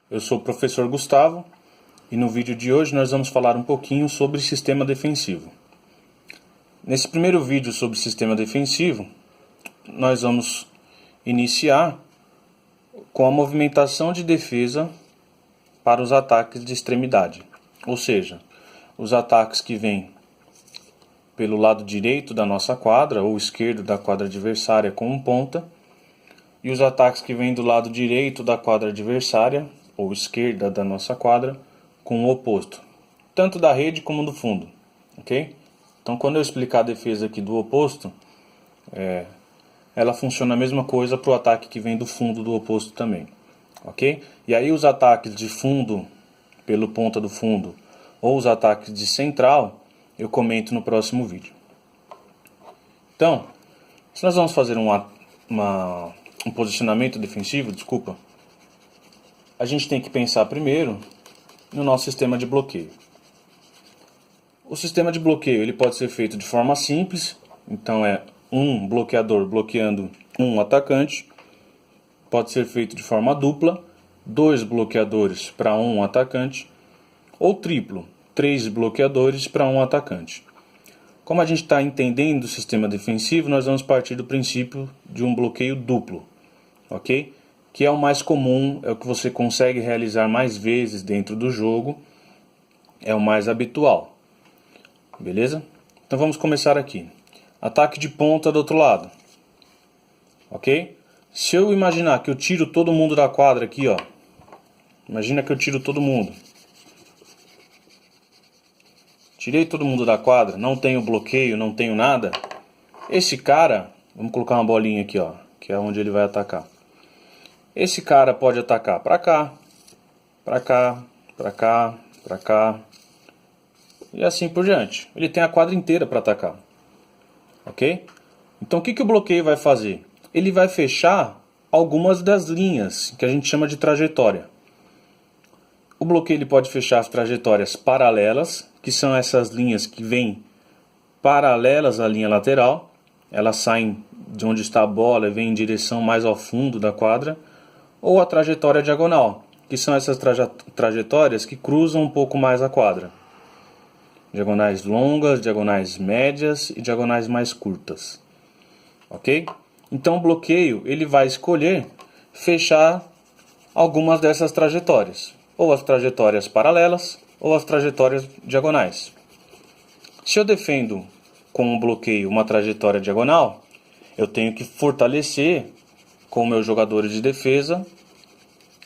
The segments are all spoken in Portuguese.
Eu sou o professor Gustavo e no vídeo de hoje nós vamos falar um pouquinho sobre sistema defensivo. Nesse primeiro vídeo sobre sistema defensivo, nós vamos iniciar com a movimentação de defesa para os ataques de extremidade, ou seja, os ataques que vêm pelo lado direito da nossa quadra ou esquerdo da quadra adversária com um ponta, e os ataques que vêm do lado direito da quadra adversária ou esquerda da nossa quadra com o oposto, tanto da rede como do fundo, ok? Então, quando eu explicar a defesa aqui do oposto, ela funciona a mesma coisa para o ataque que vem do fundo do oposto também, ok? E aí os ataques de fundo, pelo ponta do fundo, ou os ataques de central, eu comento no próximo vídeo. Então, se nós vamos fazer um posicionamento defensivo, a gente tem que pensar primeiro no nosso sistema de bloqueio. O sistema de bloqueio ele pode ser feito de forma simples, então é um bloqueador bloqueando um atacante. Pode ser feito de forma dupla, 2 bloqueadores para um atacante, ou triplo, 3 bloqueadores para um atacante. Como a gente está entendendo o sistema defensivo, nós vamos partir do princípio de um bloqueio duplo, ok? Que é o mais comum, é o que você consegue realizar mais vezes dentro do jogo, é o mais habitual, beleza? Então vamos começar aqui. Ataque de ponta do outro lado, ok? Se eu imaginar que eu tiro todo mundo da quadra aqui, ó, imagina que eu tiro todo mundo. Tirei todo mundo da quadra, não tenho bloqueio, não tenho nada. Esse cara, vamos colocar uma bolinha aqui, ó, que é onde ele vai atacar. Esse cara pode atacar para cá, para cá, para cá, para cá e assim por diante. Ele tem a quadra inteira para atacar, ok? Então o que o bloqueio vai fazer? Ele vai fechar algumas das linhas que a gente chama de trajetória. O bloqueio ele pode fechar as trajetórias paralelas, que são essas linhas que vêm paralelas à linha lateral. Elas saem de onde está a bola e vêm em direção mais ao fundo da quadra. Ou a trajetória diagonal, que são essas trajetórias que cruzam um pouco mais a quadra. Diagonais longas, diagonais médias e diagonais mais curtas. Ok? Então o bloqueio ele vai escolher fechar algumas dessas trajetórias. Ou as trajetórias paralelas, ou as trajetórias diagonais. Se eu defendo com um bloqueio uma trajetória diagonal, eu tenho que fortalecer com meus jogadores de defesa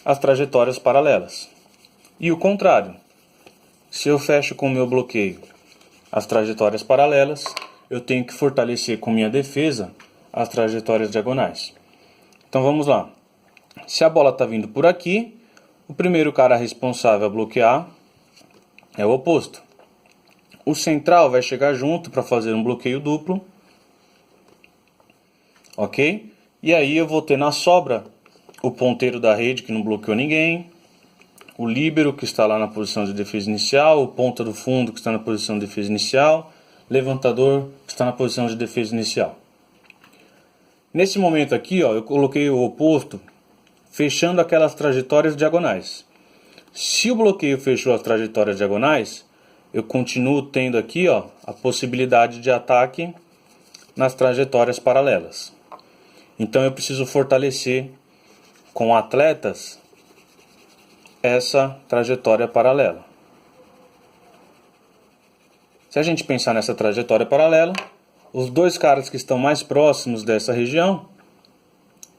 as trajetórias paralelas. E o contrário, se eu fecho com o meu bloqueio as trajetórias paralelas, eu tenho que fortalecer com minha defesa as trajetórias diagonais. Então vamos lá. Se a bola está vindo por aqui, o primeiro cara responsável a bloquear é o oposto. O central vai chegar junto para fazer um bloqueio duplo, ok? E aí eu vou ter na sobra o ponteiro da rede que não bloqueou ninguém, o líbero que está lá na posição de defesa inicial, o ponta do fundo que está na posição de defesa inicial, levantador que está na posição de defesa inicial. Nesse momento aqui, ó, eu coloquei o oposto fechando aquelas trajetórias diagonais. Se o bloqueio fechou as trajetórias diagonais, eu continuo tendo aqui, ó, a possibilidade de ataque nas trajetórias paralelas. Então eu preciso fortalecer com atletas essa trajetória paralela. Se a gente pensar nessa trajetória paralela, os dois caras que estão mais próximos dessa região,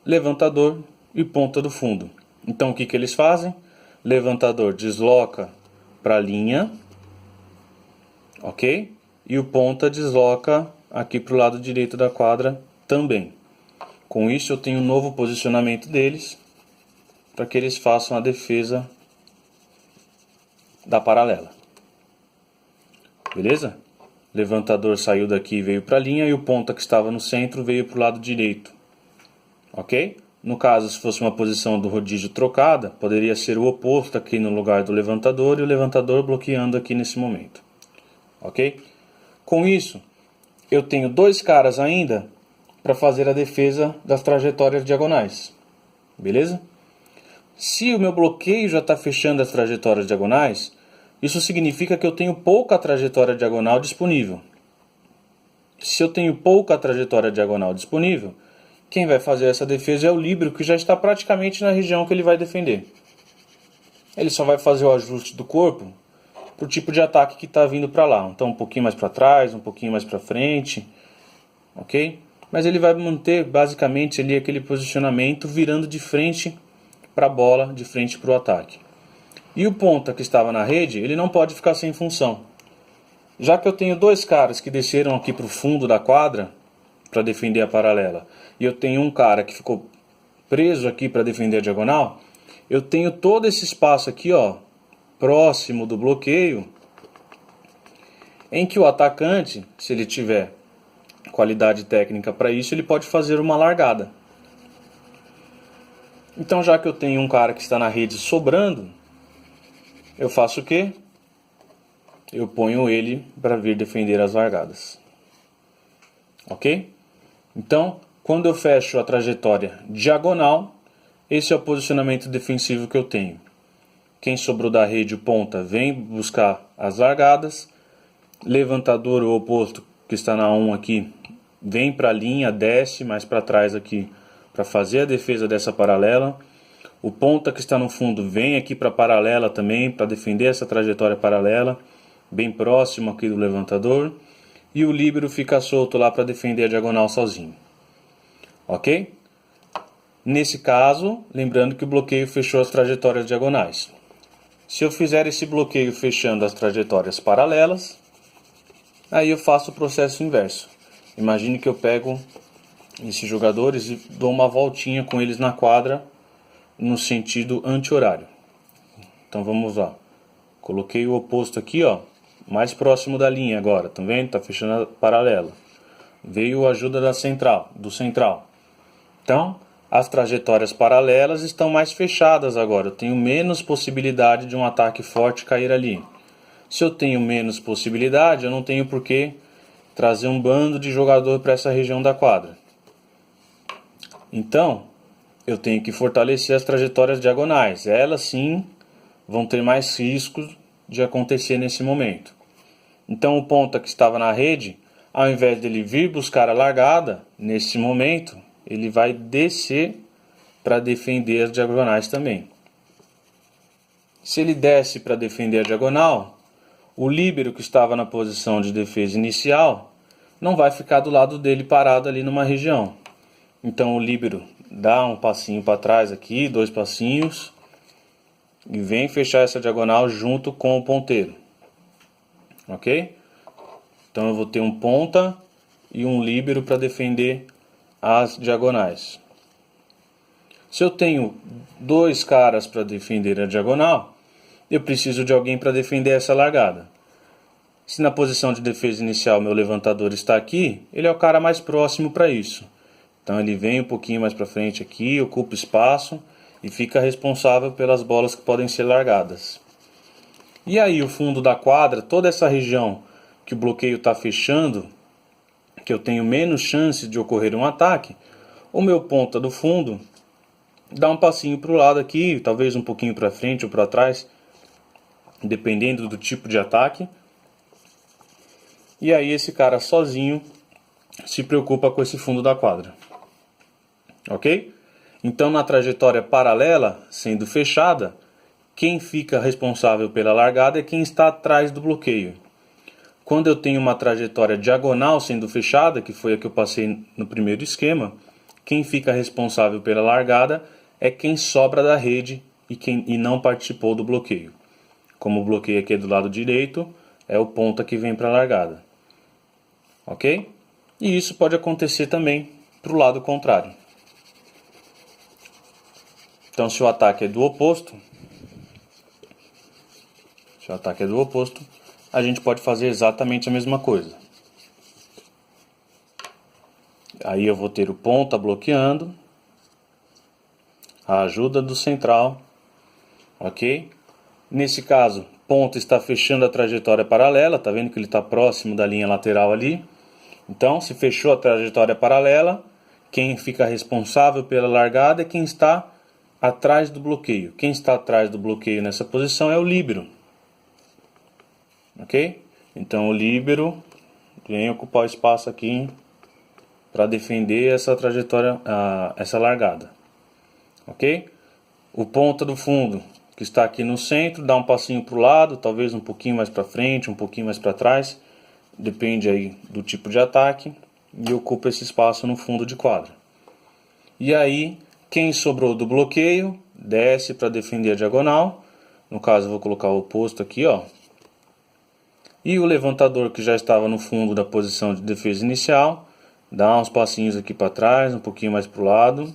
levantador e ponta do fundo. Então o que eles fazem? Levantador desloca para a linha, ok? E o ponta desloca aqui para o lado direito da quadra também. Com isso eu tenho um novo posicionamento deles para que eles façam a defesa da paralela. Beleza? Levantador saiu daqui e veio para a linha e o ponta que estava no centro veio para o lado direito. Ok? No caso, se fosse uma posição do rodízio trocada, poderia ser o oposto aqui no lugar do levantador e o levantador bloqueando aqui nesse momento. Ok? Com isso, eu tenho dois caras ainda para fazer a defesa das trajetórias diagonais. Beleza? Se o meu bloqueio já está fechando as trajetórias diagonais, isso significa que eu tenho pouca trajetória diagonal disponível. Se eu tenho pouca trajetória diagonal disponível, quem vai fazer essa defesa é o líbero, que já está praticamente na região que ele vai defender. Ele só vai fazer o ajuste do corpo para o tipo de ataque que está vindo para lá. Então um pouquinho mais para trás, um pouquinho mais para frente, ok? Mas ele vai manter basicamente ali aquele posicionamento virando de frente para a bola, de frente para o ataque. E o ponta que estava na rede, ele não pode ficar sem função. Já que eu tenho dois caras que desceram aqui para o fundo da quadra para defender a paralela, e eu tenho um cara que ficou preso aqui para defender a diagonal, eu tenho todo esse espaço aqui, ó, próximo do bloqueio, em que o atacante, se ele tiver qualidade técnica para isso, ele pode fazer uma largada. Então, já que eu tenho um cara que está na rede sobrando, eu faço o quê? Eu ponho ele para vir defender as largadas. Ok? Então, quando eu fecho a trajetória diagonal, esse é o posicionamento defensivo que eu tenho. Quem sobrou da rede, o ponta, vem buscar as largadas. Levantador, o oposto, que está na 1 aqui, vem para a linha, desce mais para trás aqui para fazer a defesa dessa paralela. O ponta que está no fundo vem aqui para a paralela também, para defender essa trajetória paralela, bem próximo aqui do levantador. E o líbero fica solto lá para defender a diagonal sozinho. Ok? Nesse caso, lembrando que o bloqueio fechou as trajetórias diagonais. Se eu fizer esse bloqueio fechando as trajetórias paralelas, aí eu faço o processo inverso. Imagine que eu pego esses jogadores e dou uma voltinha com eles na quadra no sentido anti-horário. Então vamos lá. Coloquei o oposto aqui, ó, mais próximo da linha agora, tá vendo? Tá fechando a paralela. Veio a ajuda do central. Então, as trajetórias paralelas estão mais fechadas agora. Eu tenho menos possibilidade de um ataque forte cair ali. Se eu tenho menos possibilidade, eu não tenho por que trazer um bando de jogador para essa região da quadra. Então, eu tenho que fortalecer as trajetórias diagonais. Elas sim vão ter mais riscos de acontecer nesse momento. Então, o ponta que estava na rede, ao invés dele vir buscar a largada, nesse momento, ele vai descer para defender as diagonais também. Se ele desce para defender a diagonal, o líbero que estava na posição de defesa inicial não vai ficar do lado dele parado ali numa região. Então o líbero dá um passinho para trás aqui, 2 passinhos, e vem fechar essa diagonal junto com o ponteiro. Ok? Então eu vou ter um ponta e um líbero para defender as diagonais. Se eu tenho 2 caras para defender a diagonal, eu preciso de alguém para defender essa largada. Se na posição de defesa inicial meu levantador está aqui, ele é o cara mais próximo para isso. Então ele vem um pouquinho mais para frente aqui, ocupa espaço e fica responsável pelas bolas que podem ser largadas. E aí o fundo da quadra, toda essa região que o bloqueio está fechando, que eu tenho menos chance de ocorrer um ataque, o meu ponta do fundo dá um passinho para o lado aqui, talvez um pouquinho para frente ou para trás, dependendo do tipo de ataque. E aí esse cara sozinho se preocupa com esse fundo da quadra. Ok? Então na trajetória paralela, sendo fechada, quem fica responsável pela largada é quem está atrás do bloqueio. Quando eu tenho uma trajetória diagonal sendo fechada, que foi a que eu passei no primeiro esquema, quem fica responsável pela largada é quem sobra da rede e não participou do bloqueio. Como o bloqueio aqui é do lado direito, é o ponta que vem para a largada. Ok? E isso pode acontecer também para o lado contrário. Então se o ataque é do oposto, a gente pode fazer exatamente a mesma coisa. Aí eu vou ter o ponta bloqueando, a ajuda do central, ok? Nesse caso, ponta está fechando a trajetória paralela, tá vendo que ele está próximo da linha lateral ali? Então, se fechou a trajetória paralela, quem fica responsável pela largada é quem está atrás do bloqueio. Quem está atrás do bloqueio nessa posição é o líbero. Ok? Então o líbero vem ocupar o espaço aqui para defender essa trajetória, essa largada. Ok? O ponta do fundo, que está aqui no centro, dá um passinho para o lado, talvez um pouquinho mais para frente, um pouquinho mais para trás. Depende aí do tipo de ataque. E ocupa esse espaço no fundo de quadra. E aí, quem sobrou do bloqueio, desce para defender a diagonal. No caso, eu vou colocar o oposto aqui, ó. E o levantador, que já estava no fundo da posição de defesa inicial, dá uns passinhos aqui para trás, um pouquinho mais para o lado.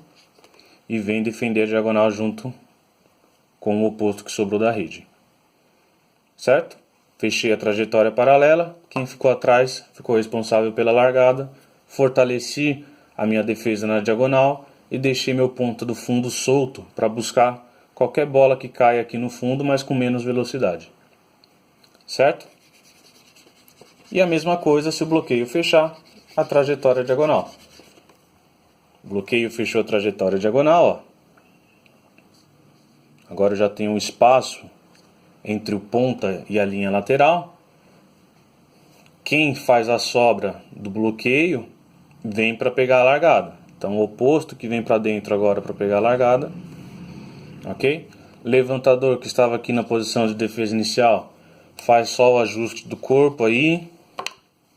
E vem defender a diagonal junto com o oposto que sobrou da rede. Certo? Fechei a trajetória paralela. Quem ficou atrás ficou responsável pela largada. Fortaleci a minha defesa na diagonal e deixei meu ponta do fundo solto para buscar qualquer bola que caia aqui no fundo, mas com menos velocidade. Certo? E a mesma coisa se o bloqueio fechar a trajetória diagonal. O bloqueio fechou a trajetória diagonal, ó. Agora eu já tenho um espaço entre o ponta e a linha lateral. Quem faz a sobra do bloqueio vem para pegar a largada. Então o oposto que vem para dentro agora para pegar a largada. Ok? Levantador que estava aqui na posição de defesa inicial faz só o ajuste do corpo aí,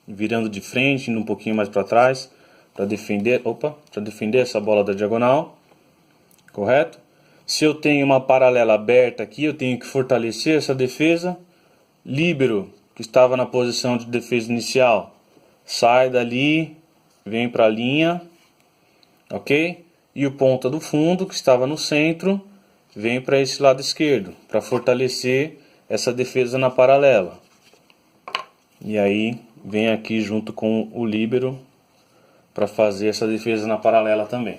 virando de frente, indo um pouquinho mais para trás para defender, para defender essa bola da diagonal. Correto? Se eu tenho uma paralela aberta aqui, eu tenho que fortalecer essa defesa. Líbero, que estava na posição de defesa inicial, sai dali, vem para a linha, ok? E o ponta do fundo, que estava no centro, vem para esse lado esquerdo, para fortalecer essa defesa na paralela. E aí, vem aqui junto com o líbero para fazer essa defesa na paralela também.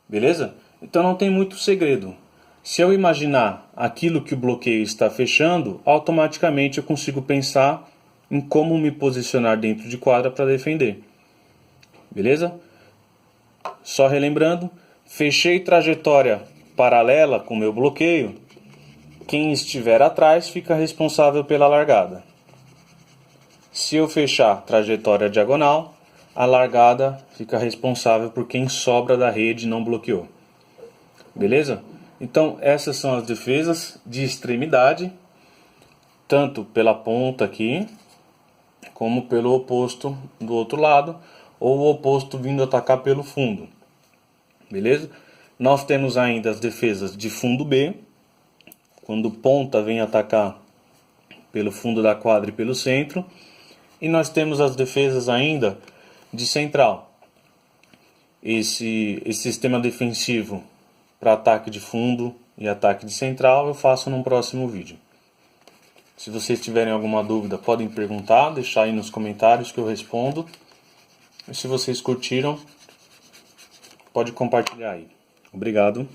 Beleza? Então não tem muito segredo. Se eu imaginar aquilo que o bloqueio está fechando, automaticamente eu consigo pensar em como me posicionar dentro de quadra para defender. Beleza? Só relembrando, fechei trajetória paralela com o meu bloqueio. Quem estiver atrás fica responsável pela largada. Se eu fechar trajetória diagonal, a largada fica responsável por quem sobra da rede e não bloqueou. Beleza? Então essas são as defesas de extremidade, tanto pela ponta aqui, como pelo oposto do outro lado, ou o oposto vindo atacar pelo fundo. Beleza? Nós temos ainda as defesas de fundo B, quando ponta vem atacar pelo fundo da quadra e pelo centro. E nós temos as defesas ainda de central. Esse sistema defensivo para ataque de fundo e ataque de central eu faço num próximo vídeo. Se vocês tiverem alguma dúvida, podem perguntar, deixar aí nos comentários que eu respondo. E se vocês curtiram, pode compartilhar aí. Obrigado.